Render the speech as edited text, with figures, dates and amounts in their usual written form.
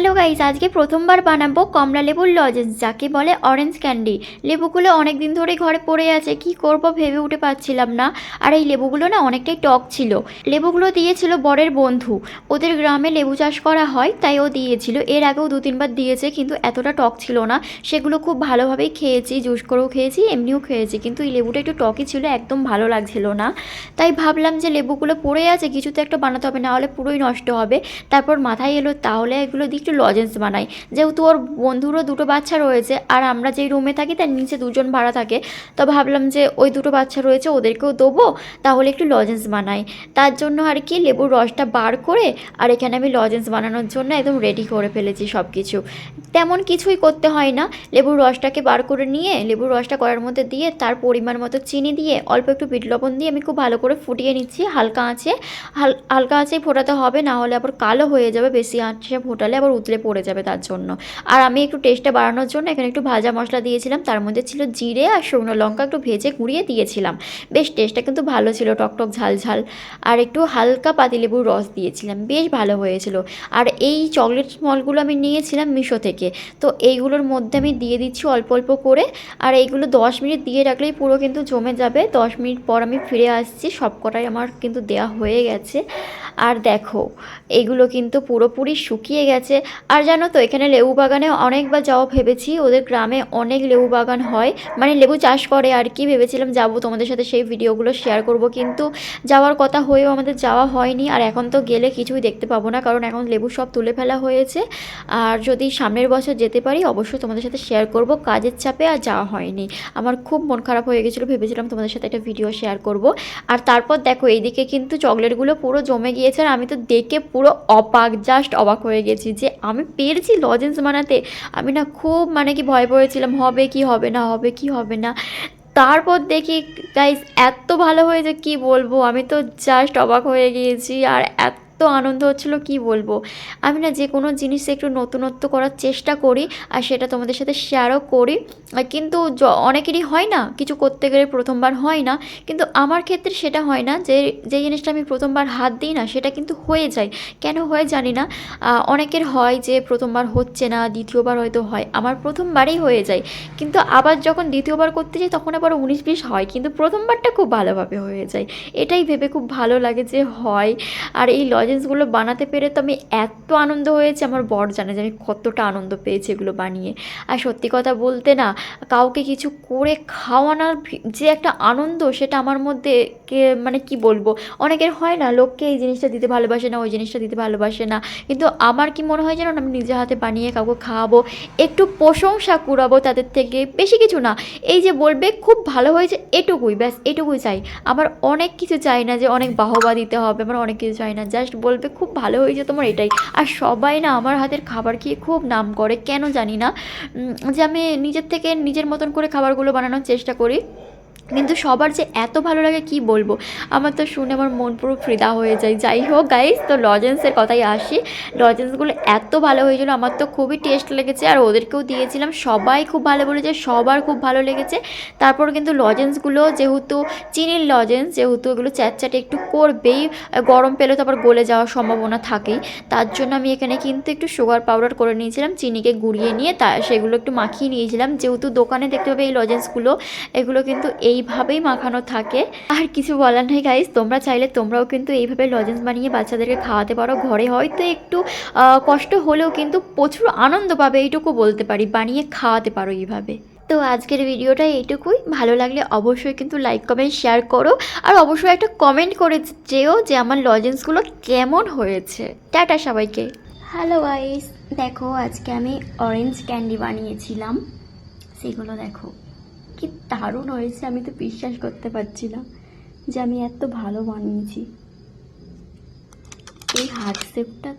Hello guys, আজকে প্রথমবার বানাবো কমলা লেবুর লজেন্স, যাকে বলে অরেঞ্জ ক্যান্ডি। লেবুগুলো অনেক দিন ধরে ঘরে পড়ে আছে, কি করব ভেবে উঠে পাচ্ছিলাম না। আর এই লেবুগুলো না অনেকটাই টক ছিল। লেবুগুলো দিয়েছিল বরের বন্ধু, ওদের গ্রামে লেবু চাষ করা হয়, তাই ও দিয়েছিল। এর আগেও 2-3 বার দিয়েছে, কিন্তু এতটা টক ছিল না। সেগুলো খুব ভালোভাবেই খেয়েছি, জুস করেও খেয়েছি, এমনিও খেয়েছি, কিন্তু এই লেবুটা একটু টকই ছিল, একদম ভালো লাগছিল না। তাই ভাবলাম যে লেবুগুলো পড়ে আছে, কিছু তো একটা বানাতে হবে, না হলে পুরোই নষ্ট হবে। তারপর মাথায় এলো তাহলে এগুলো দিয়ে একটু লজেন্স বানাই। যেহেতু ওর বন্ধুরও 2টো বাচ্চা রয়েছে, আর আমরা যেই রুমে থাকি তার নিচে 2জন ভাড়া থাকে, তো ভাবলাম যে ওই 2টো বাচ্চা রয়েছে ওদেরকেও দেবো, তাহলে একটু লজেন্স বানাই। তার জন্য আর কি লেবুর রসটা বার করে আর এখানে আমি লজেন্স বানানোর জন্য একদম রেডি করে ফেলেছি সব কিছু। তেমন কিছুই করতে হয় না, লেবুর রসটাকে বার করে নিয়ে লেবুর রসটা কড়ার মধ্যে দিয়ে তার পরিমাণ মতো চিনি দিয়ে অল্প একটু বিট লবণ দিয়ে আমি খুব ভালো করে ফুটিয়ে নিচ্ছি হালকা আঁচে। হালকা আঁচেই ফোটাতে হবে, না হলে আবার কালো হয়ে যাবে, বেশি আঁচে ফোটালে আবার উতলে পড়ে যাবে তার জন্য। আর আমি একটু টেস্টটা বাড়ানোর জন্য এখানে একটু ভাজা মশলা দিয়েছিলাম, তার মধ্যে ছিল জিরে আর শুকনো লঙ্কা, একটু ভেজে গুঁড়িয়ে দিয়েছিলাম। বেশ টেস্টটা কিন্তু ভালো ছিল, টকটক ঝাল ঝাল। আর একটু হালকা পাতিলেবুর রস দিয়েছিলাম, বেশ ভালো হয়েছিল। আর এই চকলেট স্মলগুলো আমি নিয়েছিলাম মিশো থেকে, তো এইগুলোর মধ্যে আমি দিয়ে দিচ্ছি অল্প অল্প করে। আর এইগুলো 10 মিনিট দিয়ে রাখলেই পুরো কিন্তু জমে যাবে। 10 মিনিট পর আমি ফিরে আসছি, সবকটাই আমার কিন্তু দেয়া হয়ে গেছে। আর দেখো এইগুলো কিন্তু পুরোপুরি শুকিয়ে গেছে। আর জানো তো, এখানে লেবু বাগানে অনেকবার যাওয়া ভেবেছি, ওদের গ্রামে অনেক লেবু বাগান হয়, মানে লেবু চাষ করে আর কি। ভেবেছিলাম যাবো তোমাদের সাথে সেই ভিডিওগুলো শেয়ার করব, কিন্তু যাওয়ার কথা হয়েও আমাদের যাওয়া হয়নি। আর এখন তো গেলে কিছুই দেখতে পাবো না, কারণ এখন লেবু সব তুলে ফেলা হয়েছে। আর যদি সামনের বছর যেতে পারি অবশ্যই তোমাদের সাথে শেয়ার করব, কাজের চাপে আর যাওয়া হয়নি। আমার খুব মন খারাপ হয়ে গেছিলো, ভেবেছিলাম তোমাদের সাথে একটা ভিডিও শেয়ার করব। আর তারপর দেখো এইদিকে কিন্তু চকলেটগুলো পুরো জমে গিয়েছে, আর আমি তো দেখে পুরো অবাক, জাস্ট অবাক হয়ে গেছি যে আমি পেরেছি লজেন্স বানাতে। আমি না খুব মানে কি ভয় পেয়েছিলাম, হবে কি হবে না, হবে কি হবে না। তারপর দেখি গাইস এত ভালো হয়েছে কি বলবো, আমি তো জাস্ট অবাক হয়ে গিয়েছি। আর এত আনন্দ হচ্ছিলো কি বলবো। আমি না যে কোনো জিনিস একটু নতুনত্ব করার চেষ্টা করি, আর সেটা তোমাদের সাথে শেয়ারও করি। কিন্তু অনেকেরই হয় না, কিছু করতে গেলে প্রথমবার হয় না, কিন্তু আমার ক্ষেত্রে সেটা হয় না। যে যে জিনিসটা আমি প্রথমবার হাত দিই না সেটা কিন্তু হয়ে যায়। কেন হয় জানি না। অনেকের হয় যে প্রথমবার হচ্ছে না, দ্বিতীয়বার হয়তো হয়, আমার প্রথমবারেই হয়ে যায়। কিন্তু আবার যখন দ্বিতীয়বার করতে যাই তখন আবার 19-20 হয়, কিন্তু প্রথমবারটা খুব ভালোভাবে হয়ে যায়। এটাই ভেবে খুব ভালো লাগে যে হয়। আর এই লজেন্সগুলো বানাতে পেরে তো আমি এত আনন্দ হয়েছে, আমার বর জানে যে আমি কতটা আনন্দ পেয়েছি এগুলো বানিয়ে। আর সত্যি কথা বলতে না, কাউকে কিছু করে খাওয়ানোর যে একটা আনন্দ, সেটা আমার মধ্যে মানে কি বলবো। অনেকের হয় না, লোককে এই জিনিসটা দিতে ভালোবাসে না, ওই জিনিসটা দিতে ভালোবাসে না, কিন্তু আমার কি মনে হয় জানো না, আমি নিজের হাতে বানিয়ে কাউকে খাওয়াবো, একটু প্রশংসা কুড়াবো তাদের থেকে, বেশি কিছু না। এই যে বলবে খুব ভালো হয়েছে, এটুকুই, ব্যাস এটুকুই চাই। আমার অনেক কিছু চাই না যে অনেক বাহবা দিতে হবে, আমার অনেক কিছু চাই না, জাস্ট বলবে খুব ভালো হয়েছে তোমার, এটাই। আর সবাই না আমার হাতের খাবার খেয়ে খুব নাম করে, কেন জানি না। যে আমি নিজের থেকে নিজের মতন করে খাবারগুলো বানানোর চেষ্টা করি, কিন্তু সবার যে এত ভালো লাগে কি বলবো। আমার তো শুনে আমার মন পুরো ফিদা হয়ে যায়। যাই হোক গাইস, তো লজেন্সের কথাই আসি। লজেন্সগুলো এত ভালো হয়েছিল, আমার তো খুবই টেস্ট লেগেছে, আর ওদেরকেও দিয়েছিলাম, সবাই খুব ভালো বলেছে, সবার খুব ভালো লেগেছে। তারপর কিন্তু লজেন্সগুলো যেহেতু চিনির লজেন্স, যেহেতু এগুলো চ্যাটচ্যাটে একটু করবেই, গরম পেলে তো আবার গলে যাওয়ার সম্ভাবনা থাকেই। তার জন্য আমি এখানে কিন্তু একটু সুগার পাউডার করে নিয়েছিলাম, চিনিকে গুঁড়িয়ে নিয়ে সেগুলো একটু মাখিয়ে নিয়েছিলাম। যেহেতু দোকানে দেখতে পাবে এই লজেন্সগুলো, এগুলো কিন্তু এইভাবেই মাখানো থাকে। আর কিছু বলার নেই গাইস, তোমরা চাইলে তোমরাও কিন্তু এইভাবে লজেন্স বানিয়ে বাচ্চাদেরকে খাওয়াতে পারো। ঘরে হয়তো একটু কষ্ট হলেও কিন্তু প্রচুর আনন্দ পাবে, এইটুকু বলতে পারি, বানিয়ে খাওয়াতে পারো এইভাবে। তো আজকের ভিডিওটা এইটুকুই। ভালো লাগলে অবশ্যই কিন্তু লাইক কমেন্ট শেয়ার করো, আর অবশ্যই একটা কমেন্ট করে যেও যে আমার লজেন্সগুলো কেমন হয়েছে। টাটা সবাইকে। হ্যালো গাইস, দেখো আজকে আমি অরেঞ্জ ক্যান্ডি বানিয়েছিলাম, সেগুলো দেখো কি দারুণ হয়েছে। আমি তো বিশ্বাস করতে পারছি না যে আমি এত ভালো বানিয়েছি। এই হার্ট শেপটা তো